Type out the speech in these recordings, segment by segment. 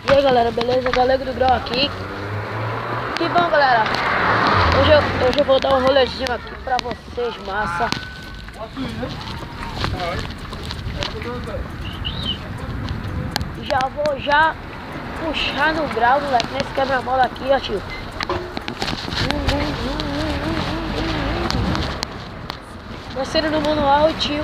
E aí galera, beleza? Galego do Grau aqui. Que bom galera, hoje eu vou dar um rolezinho aqui pra vocês, massa. Já vou puxar no grau, moleque, nesse quebra-mola aqui, ó tio. Terceiro no manual, tio.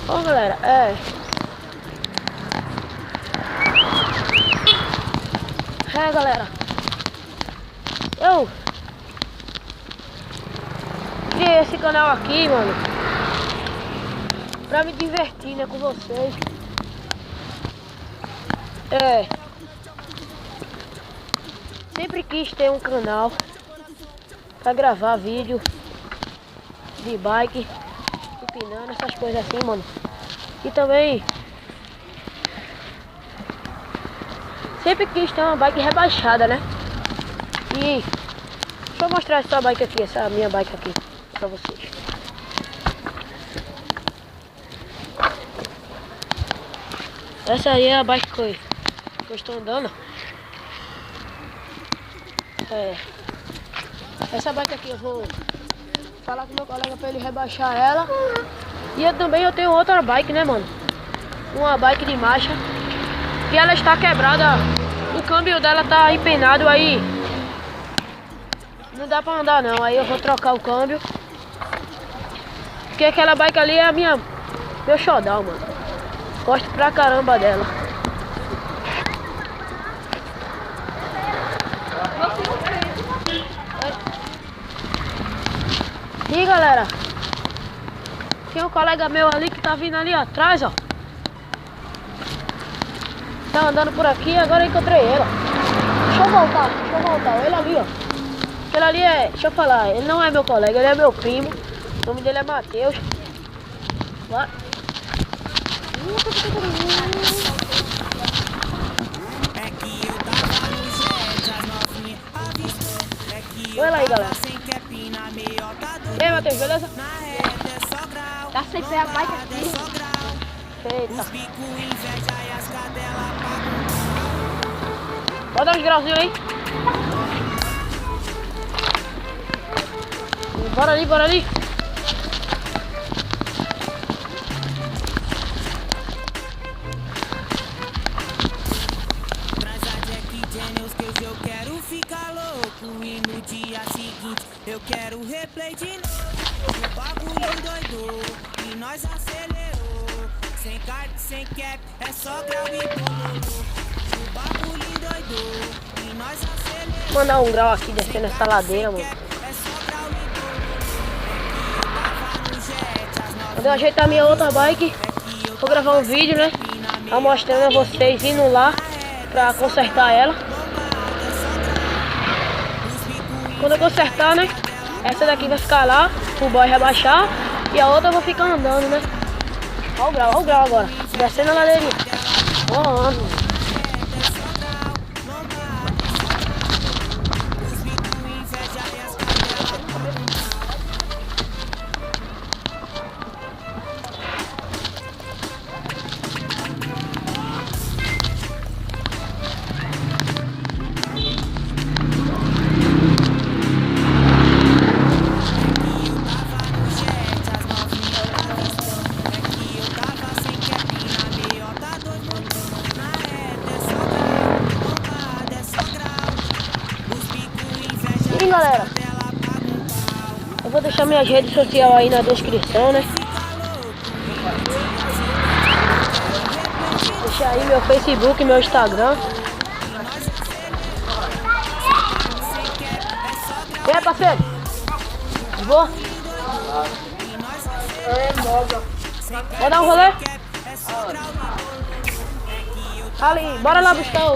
Bom galera, galera, eu criei esse canal aqui, mano, pra me divertir, né, com vocês. Sempre quis ter um canal pra gravar vídeo de bike, empinando, essas coisas assim, mano. E também sempre quis ter uma bike rebaixada, né? E deixa eu mostrar essa bike aqui, essa minha bike aqui pra vocês. Essa aí é a bike que eu estou andando. Essa bike aqui eu vou falar com meu colega pra ele rebaixar ela. E eu tenho outra bike, né, mano? Uma bike de marcha. E ela está quebrada. O câmbio dela tá empenado aí. Não dá pra andar não. Aí eu vou trocar o câmbio. Porque aquela bike ali é meu xodão, mano. Gosto pra caramba dela. E galera, tem um colega meu ali que tá vindo ali atrás, ó. Tá andando por aqui, agora eu encontrei ele. Deixa eu voltar. Ele ali, ó. Aquele ali deixa eu falar, ele não é meu colega, ele é meu primo. O nome dele é Matheus. Bora. Olha aí, galera. E aí, Matheus, beleza? Tá sem pé a bike aqui. Eita. Pode dar uns grauzinhos aí. Bora ali. Hoje eu quero ficar louco e no dia seguinte eu quero replay de novo. O bagulho doidou e nós acelerou. Sem kart, sem cap, é só grau e bololô. O bagulho doidou e nós acelerou. Vou mandar um grau aqui descendo essa ladeira, mano. Vou ajeitar minha outra bike. Vou gravar um vídeo, né? Mostrando a vocês indo lá pra consertar ela. Quando eu consertar, né? Essa daqui vai ficar lá, o boy rebaixar. E a outra eu vou ficar andando, né? Olha o grau agora. Descendo a ladeirinha. Ó, e galera, eu vou deixar minhas redes sociais aí na descrição, né? Deixar aí meu Facebook, meu Instagram. E aí, parceiro? De boa? Vai dar um rolê? Ali, bora lá buscar o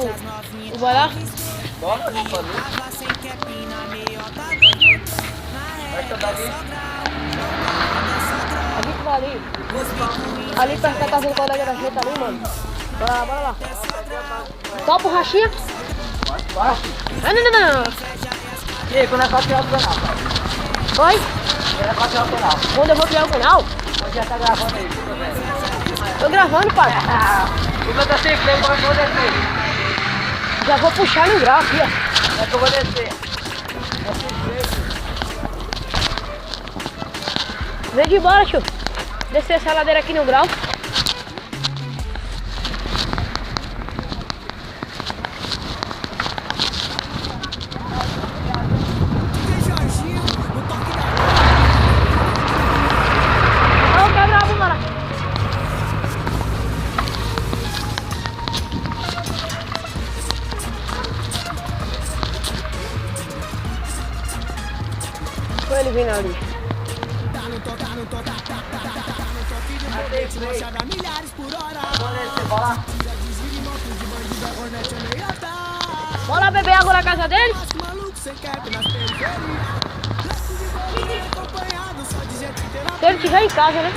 boy lá? Bora, A gente vai ali. Ali perto da casa do colega da gente ali, mano. Bora lá. Só borrachinha? Bora. Não. E aí, quando é pra criar o canal, pai? Oi? Quando é pra criar o canal? Quando eu vou criar o canal? Você já tá gravando aí, tô vendo. Tô gravando, pai. O meu tá sem freio, como é que eu vou descer? Já vou puxar no grau aqui, ó. Como é que eu vou descer? Vem de embora, tio. Descer essa ladeira aqui no grau. Ó, quebra a bunda. Foi ele vindo ali. Bora. Bora beber água na casa dele? Se ele estiver em casa, né?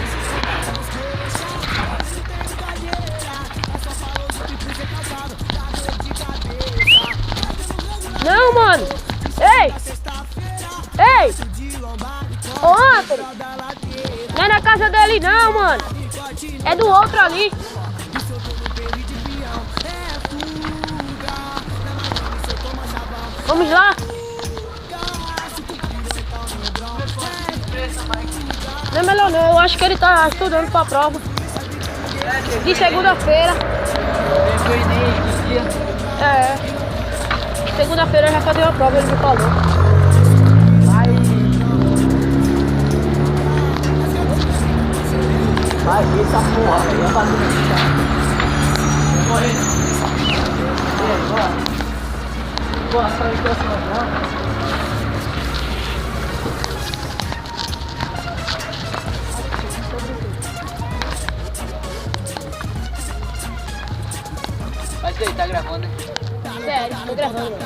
Não, mano! Ei! Ei! Ô, Antônio! Não é na casa dele não, mano! É do outro ali! Vamos lá! Não é melhor não, eu acho que ele tá estudando pra prova. De segunda-feira. É. Segunda-feira eu já fazer uma prova, ele me falou. Vai, eita porra, velho. Vai bater no chão. Boa, só aí que eu sou não. Mas e aí, tá gravando, né? Sério, tô gravando.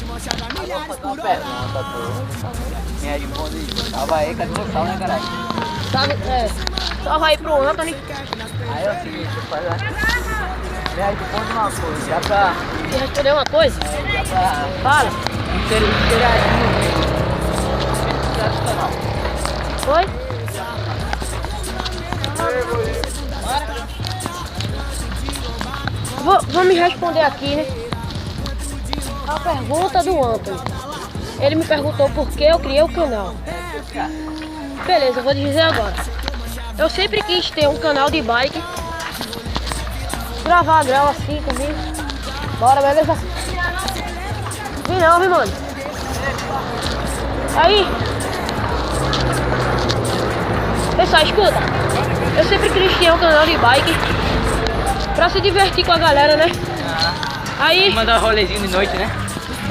Vou fazer uma pergunta, pô. Quem é de fundo aí? Tava aí, cadê o sal, né, caralho? Só vai pro Anthony. Aí é o seguinte, eu faço me responde uma coisa, já pra... Quer responder uma coisa? Já pra... Fala. Interagir no canal. Oi? Vou me responder aqui, né? A pergunta do Anthony. Ele me perguntou por que eu criei o canal. Beleza, eu vou dizer agora. Eu sempre quis ter um canal de bike. Gravar grau assim comigo. Bora, beleza? Vem não, viu, mano? Aí. Pessoal, escuta. Eu sempre quis ter um canal de bike. Pra se divertir com a galera, né? Aí. Mandar um rolezinho de noite, né?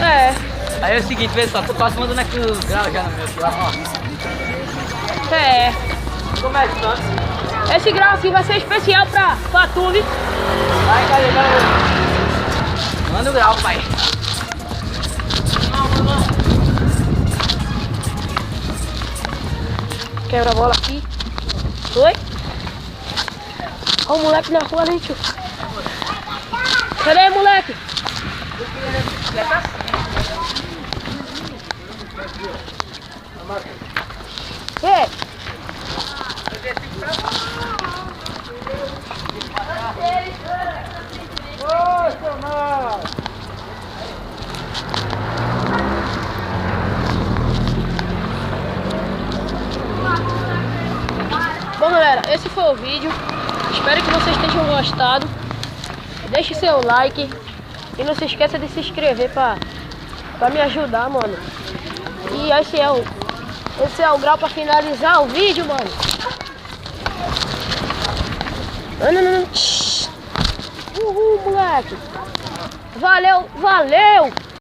É. Aí é o seguinte, pessoal, tô quase mandando aqui os graus já no meu celular, ó. É. Como é que tá? Esse grau aqui vai ser especial pra tu, viu? Vai, galera. Manda o grau, pai. Quebra a bola aqui. Oi? Olha o moleque na rua ali, tio. Cadê, moleque? Ei! Bom, galera, esse foi o vídeo. Espero que vocês tenham gostado. Deixe seu like e não se esqueça de se inscrever pra me ajudar, mano. E esse é o grau pra finalizar o vídeo, mano. Não. Uhul, moleque. Valeu.